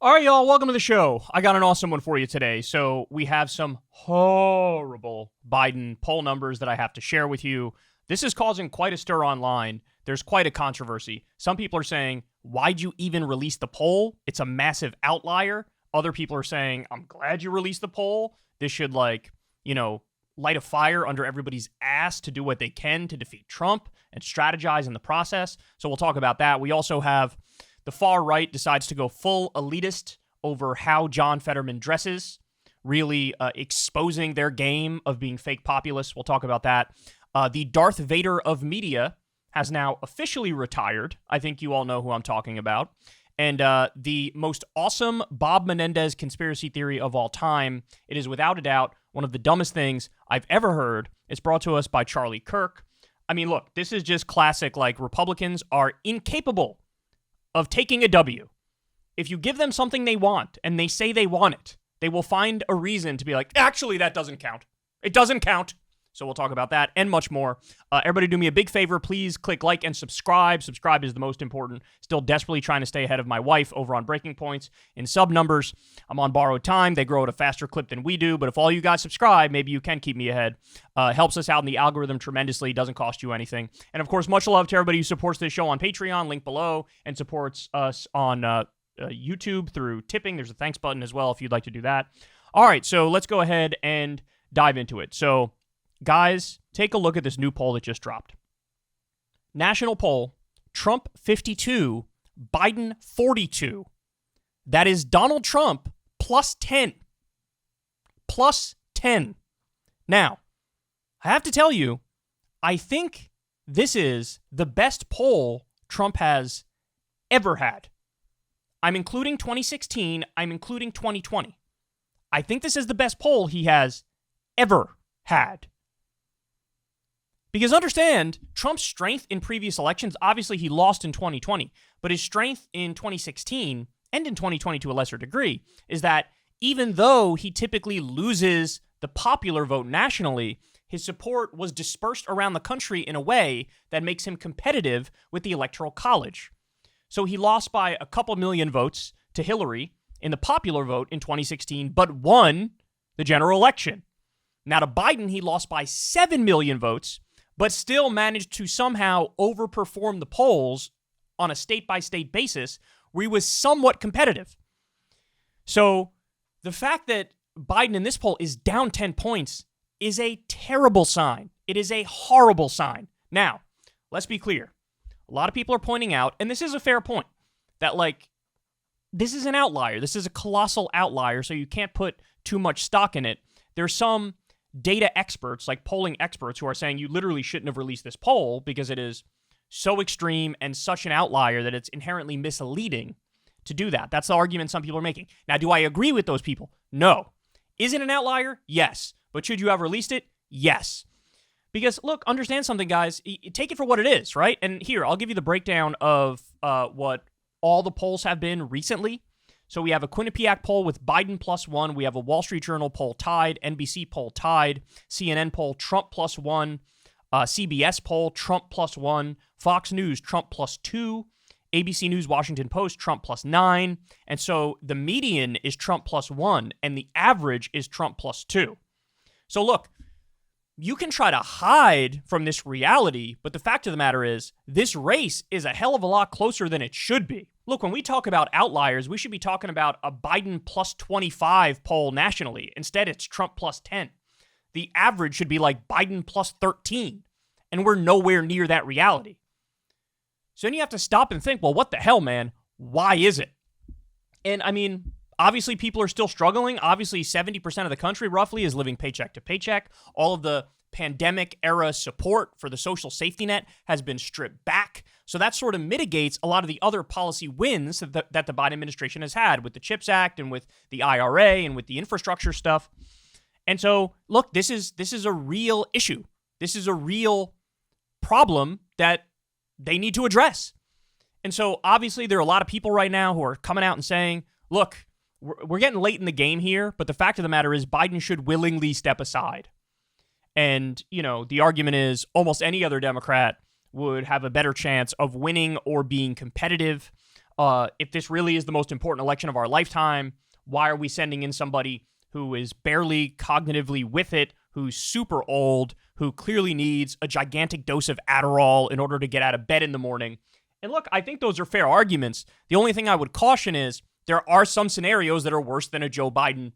All right, y'all, welcome to the show. I got an awesome one for you today. So we have some horrible Biden poll numbers that I have to share with you. This is causing quite a stir online. There's quite a controversy. Some people are saying, why'd you even release the poll? It's a massive outlier. Other people are saying, I'm glad you released the poll. This should, light a fire under everybody's ass to do what they can to defeat Trump and strategize in the process. So we'll talk about that. We also have the far right decides to go full elitist over how John Fetterman dresses, really exposing their game of being fake populists. We'll talk about that. The Darth Vader of media has now officially retired. I think you all know who I'm talking about. And the most awesome Bob Menendez conspiracy theory of all time, it is without a doubt one of the dumbest things I've ever heard. It's brought to us by Charlie Kirk. I mean, look, this is just classic, Republicans are incapable of taking a W. If you give them something they want and they say they want it, they will find a reason to be like, actually, that doesn't count. It doesn't count. So we'll talk about that and much more. Everybody do me a big favor. Please click like and subscribe. Subscribe is the most important. Still desperately trying to stay ahead of my wife over on Breaking Points in sub numbers. I'm on borrowed time. They grow at a faster clip than we do. But if all you guys subscribe, maybe you can keep me ahead. Helps us out in the algorithm tremendously. Doesn't cost you anything. And of course, much love to everybody who supports this show on Patreon. Link below. And supports us on YouTube through tipping. There's a thanks button as well if you'd like to do that. All right, so let's go ahead and dive into it. So, guys, take a look at this new poll that just dropped. National poll, Trump 52, Biden 42. That is Donald Trump plus 10. Plus 10. Now, I have to tell you, I think this is the best poll Trump has ever had. I'm including 2016. I'm including 2020. I think this is the best poll he has ever had. Because understand, Trump's strength in previous elections, obviously he lost in 2020, but his strength in 2016 and in 2020 to a lesser degree is that even though he typically loses the popular vote nationally, his support was dispersed around the country in a way that makes him competitive with the Electoral College. So he lost by a couple million votes to Hillary in the popular vote in 2016, but won the general election. Now to Biden, he lost by 7 million votes, but still managed to somehow overperform the polls on a state-by-state basis where he was somewhat competitive. So the fact that Biden in this poll is down 10 points is a terrible sign. It is a horrible sign. Now, let's be clear. A lot of people are pointing out, and this is a fair point, that this is an outlier. This is a colossal outlier, so you can't put too much stock in it. There's some data experts, like polling experts, who are saying you literally shouldn't have released this poll because it is so extreme and such an outlier that it's inherently misleading to do that. That's the argument some people are making. Now, do I agree with those people? No. Is it an outlier? Yes. But should you have released it? Yes. Because, look, understand something, guys. Take it for what it is, right? And here, I'll give you the breakdown of what all the polls have been recently. So we have a Quinnipiac poll with Biden +1. We have a Wall Street Journal poll tied. NBC poll tied. CNN poll Trump +1. CBS poll Trump +1. Fox News Trump +2. ABC News Washington Post Trump +9. And so the median is Trump +1, and the average is Trump +2. So look, you can try to hide from this reality, but the fact of the matter is, this race is a hell of a lot closer than it should be. Look, when we talk about outliers, we should be talking about a Biden +25 poll nationally. Instead, it's Trump +10. The average should be like Biden +13, and we're nowhere near that reality. So then you have to stop and think, well, what the hell, man? Why is it? And I mean, obviously, people are still struggling. Obviously, 70% of the country, roughly, is living paycheck to paycheck. All of the pandemic-era support for the social safety net has been stripped back. So that sort of mitigates a lot of the other policy wins that the Biden administration has had with the CHIPS Act and with the IRA and with the infrastructure stuff. And so, look, this is a real issue. This is a real problem that they need to address. And so, obviously, there are a lot of people right now who are coming out and saying, look, we're getting late in the game here, but the fact of the matter is Biden should willingly step aside. And, the argument is almost any other Democrat would have a better chance of winning or being competitive if this really is the most important election of our lifetime, why are we sending in somebody who is barely cognitively with it, who's super old, who clearly needs a gigantic dose of Adderall in order to get out of bed in the morning? And look, I think those are fair arguments. The only thing I would caution is there are some scenarios that are worse than a Joe Biden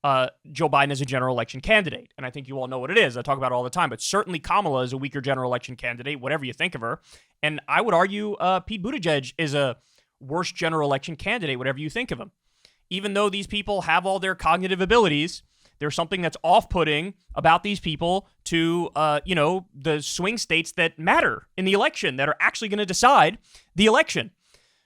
as a general election candidate. And I think you all know what it is. I talk about it all the time. But certainly Kamala is a weaker general election candidate, whatever you think of her. And I would argue Pete Buttigieg is a worse general election candidate, whatever you think of him. Even though these people have all their cognitive abilities, there's something that's off-putting about these people to, the swing states that matter in the election, that are actually going to decide the election.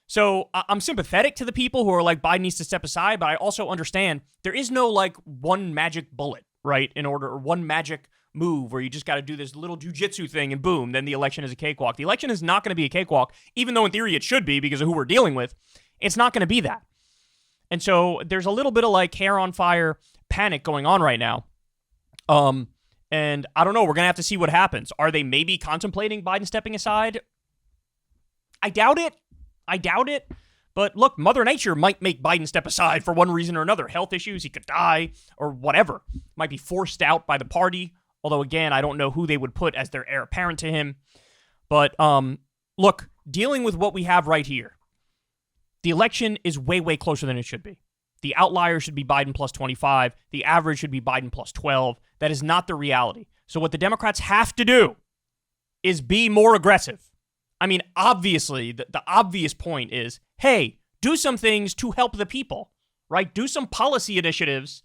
So I'm sympathetic to the people who are like, Biden needs to step aside, but I also understand there is no like one magic bullet, right, or one magic move where you just got to do this little jujitsu thing and boom, then the election is a cakewalk. The election is not going to be a cakewalk, even though in theory it should be because of who we're dealing with. It's not going to be that. And so there's a little bit of like hair on fire panic going on right now. And I don't know, we're going to have to see what happens. Are they maybe contemplating Biden stepping aside? I doubt it. But look, Mother Nature might make Biden step aside for one reason or another. Health issues, he could die, or whatever. Might be forced out by the party. Although, again, I don't know who they would put as their heir apparent to him. But look, dealing with what we have right here, the election is way, way closer than it should be. The outlier should be Biden plus 25. The average should be Biden plus 12. That is not the reality. So what the Democrats have to do is be more aggressive. I mean, obviously, the obvious point is, hey, do some things to help the people, right? Do some policy initiatives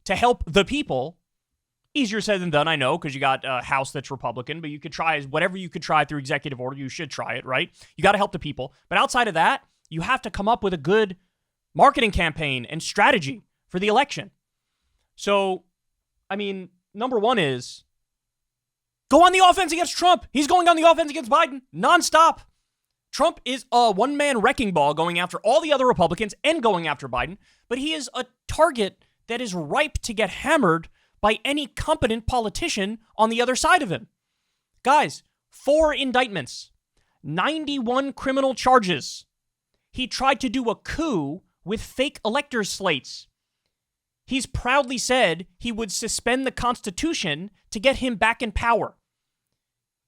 to help the people. Easier said than done, I know, because you got a House that's Republican, but you could try whatever you could try through executive order. You should try it, right? You got to help the people. But outside of that, you have to come up with a good marketing campaign and strategy for the election. So, I mean, number one is go on the offense against Trump. He's going on the offense against Biden nonstop. Trump is a one-man wrecking ball going after all the other Republicans and going after Biden, but he is a target that is ripe to get hammered by any competent politician on the other side of him. Guys, 4 indictments, 91 criminal charges. He tried to do a coup with fake electors' slates. He's proudly said he would suspend the Constitution to get him back in power.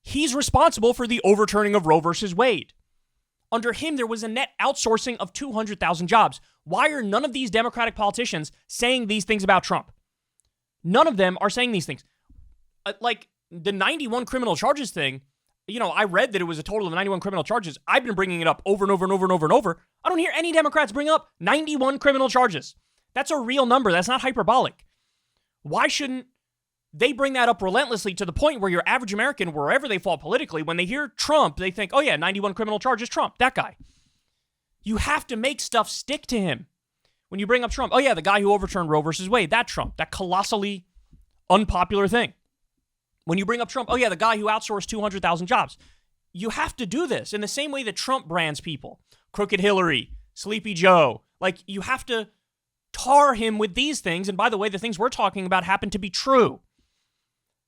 He's responsible for the overturning of Roe versus Wade. Under him, there was a net outsourcing of 200,000 jobs. Why are none of these Democratic politicians saying these things about Trump? None of them are saying these things. Like the 91 criminal charges thing, I read that it was a total of 91 criminal charges. I've been bringing it up over and over and over and over and over. I don't hear any Democrats bring up 91 criminal charges. That's a real number. That's not hyperbolic. Why shouldn't they bring that up relentlessly to the point where your average American, wherever they fall politically, when they hear Trump, they think, oh yeah, 91 criminal charges, Trump, that guy. You have to make stuff stick to him. When you bring up Trump, oh yeah, the guy who overturned Roe versus Wade, that Trump, that colossally unpopular thing. When you bring up Trump, oh yeah, the guy who outsourced 200,000 jobs. You have to do this in the same way that Trump brands people. Crooked Hillary, Sleepy Joe. Like, you have to tar him with these things. And by the way, the things we're talking about happen to be true.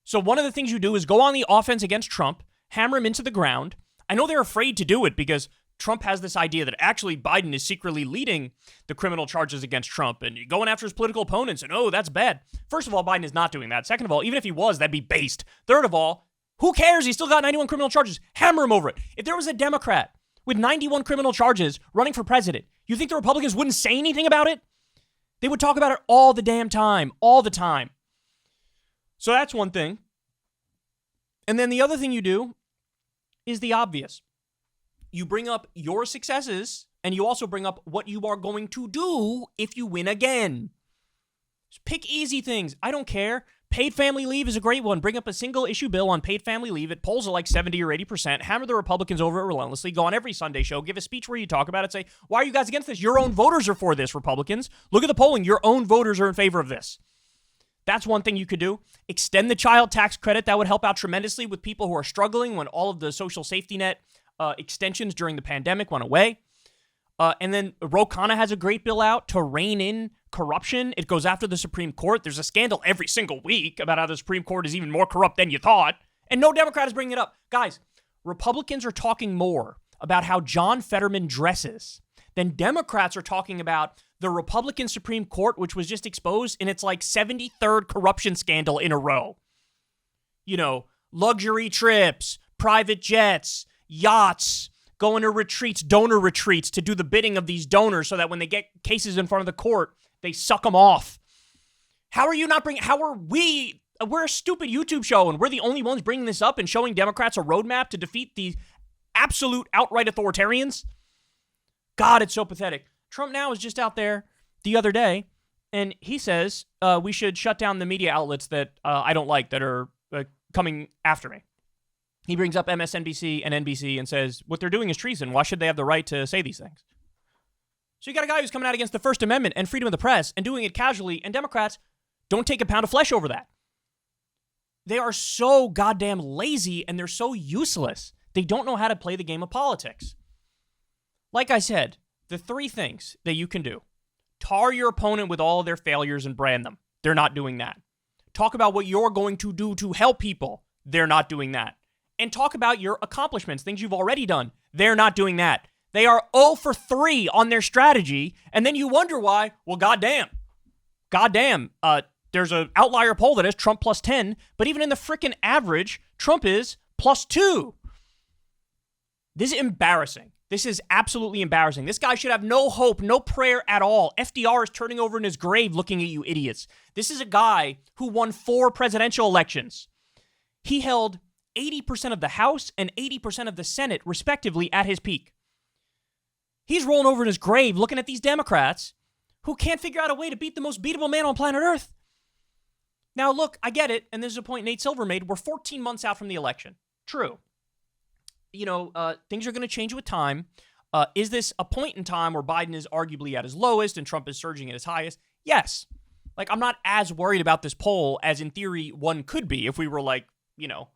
So one of the things you do is go on the offense against Trump, hammer him into the ground. I know they're afraid to do it because Trump has this idea that actually Biden is secretly leading the criminal charges against Trump and going after his political opponents, and oh, that's bad. First of all, Biden is not doing that. Second of all, even if he was, that'd be based. Third of all, who cares? He's still got 91 criminal charges. Hammer him over it. If there was a Democrat with 91 criminal charges running for president, you think the Republicans wouldn't say anything about it? They would talk about it all the damn time, all the time. So that's one thing. And then the other thing you do is the obvious. You bring up your successes, and you also bring up what you are going to do if you win again. Just pick easy things. I don't care. Paid family leave is a great one. Bring up a single issue bill on paid family leave. It polls are like 70 or 80%. Hammer the Republicans over it relentlessly. Go on every Sunday show. Give a speech where you talk about it. Say, why are you guys against this? Your own voters are for this, Republicans. Look at the polling. Your own voters are in favor of this. That's one thing you could do. Extend the child tax credit. That would help out tremendously with people who are struggling when all of the social safety net extensions during the pandemic went away. And then Ro Khanna has a great bill out to rein in corruption. It goes after the Supreme Court. There's a scandal every single week about how the Supreme Court is even more corrupt than you thought. And no Democrat is bringing it up. Guys, Republicans are talking more about how John Fetterman dresses Then Democrats are talking about the Republican Supreme Court, which was just exposed in its like 73rd corruption scandal in a row. You know, luxury trips, private jets, yachts, going to retreats, donor retreats to do the bidding of these donors so that when they get cases in front of the court, they suck them off. How are you not bringing, how are we, we're a stupid YouTube show and we're the only ones bringing this up and showing Democrats a roadmap to defeat the absolute outright authoritarians? God, it's so pathetic. Trump now is just out there the other day and he says we should shut down the media outlets that I don't like that are coming after me. He brings up MSNBC and NBC and says what they're doing is treason. Why should they have the right to say these things? So you got a guy who's coming out against the First Amendment and freedom of the press and doing it casually, and Democrats don't take a pound of flesh over that. They are so goddamn lazy and they're so useless. They don't know how to play the game of politics. Like I said, the three things that you can do. Tar your opponent with all of their failures and brand them. They're not doing that. Talk about what you're going to do to help people. They're not doing that. And talk about your accomplishments, things you've already done. They're not doing that. They are 0 for 3 on their strategy, and then you wonder why. Well, goddamn. There's an outlier poll that has Trump plus 10, but even in the frickin' average, Trump is plus 2. This is embarrassing. This is absolutely embarrassing. This guy should have no hope, no prayer at all. FDR is turning over in his grave looking at you idiots. This is a guy who won 4 presidential elections. He held 80% of the House and 80% of the Senate, respectively, at his peak. He's rolling over in his grave looking at these Democrats who can't figure out a way to beat the most beatable man on planet Earth. Now, look, I get it, and this is a point Nate Silver made. We're 14 months out from the election. True. You know, things are going to change with time. Is this a point in time where Biden is arguably at his lowest and Trump is surging at his highest? Yes. Like, I'm not as worried about this poll as, in theory, one could be if we were, like, you know,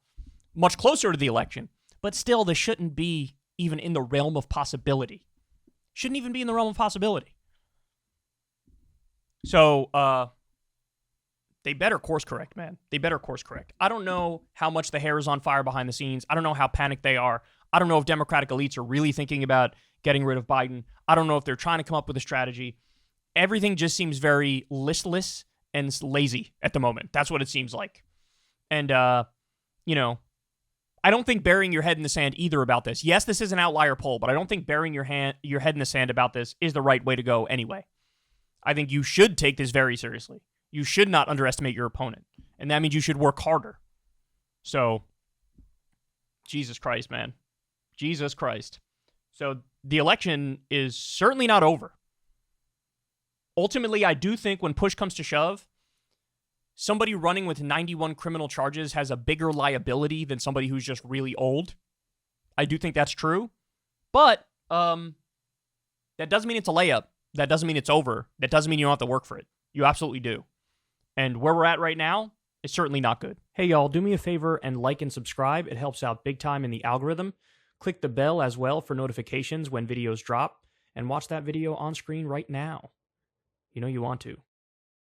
much closer to the election. But still, this shouldn't be even in the realm of possibility. Shouldn't even be in the realm of possibility. So, they better course correct, man. They better course correct. I don't know how much the hair is on fire behind the scenes. I don't know how panicked they are. I don't know if Democratic elites are really thinking about getting rid of Biden. I don't know if they're trying to come up with a strategy. Everything just seems very listless and lazy at the moment. That's what it seems like. And, you know, I don't think burying your head in the sand either about this. Yes, this is an outlier poll, but I don't think burying your head in the sand about this is the right way to go anyway. I think you should take this very seriously. You should not underestimate your opponent. And that means you should work harder. So, Jesus Christ, man. Jesus Christ. So, the election is certainly not over. Ultimately, I do think when push comes to shove, somebody running with 91 criminal charges has a bigger liability than somebody who's just really old. I do think that's true. But that doesn't mean it's a layup. That doesn't mean it's over. That doesn't mean you don't have to work for it. You absolutely do. And where we're at right now is certainly not good. Hey, y'all, do me a favor and like and subscribe. It helps out big time in the algorithm. Click the bell as well for notifications when videos drop. And watch that video on screen right now. You know you want to.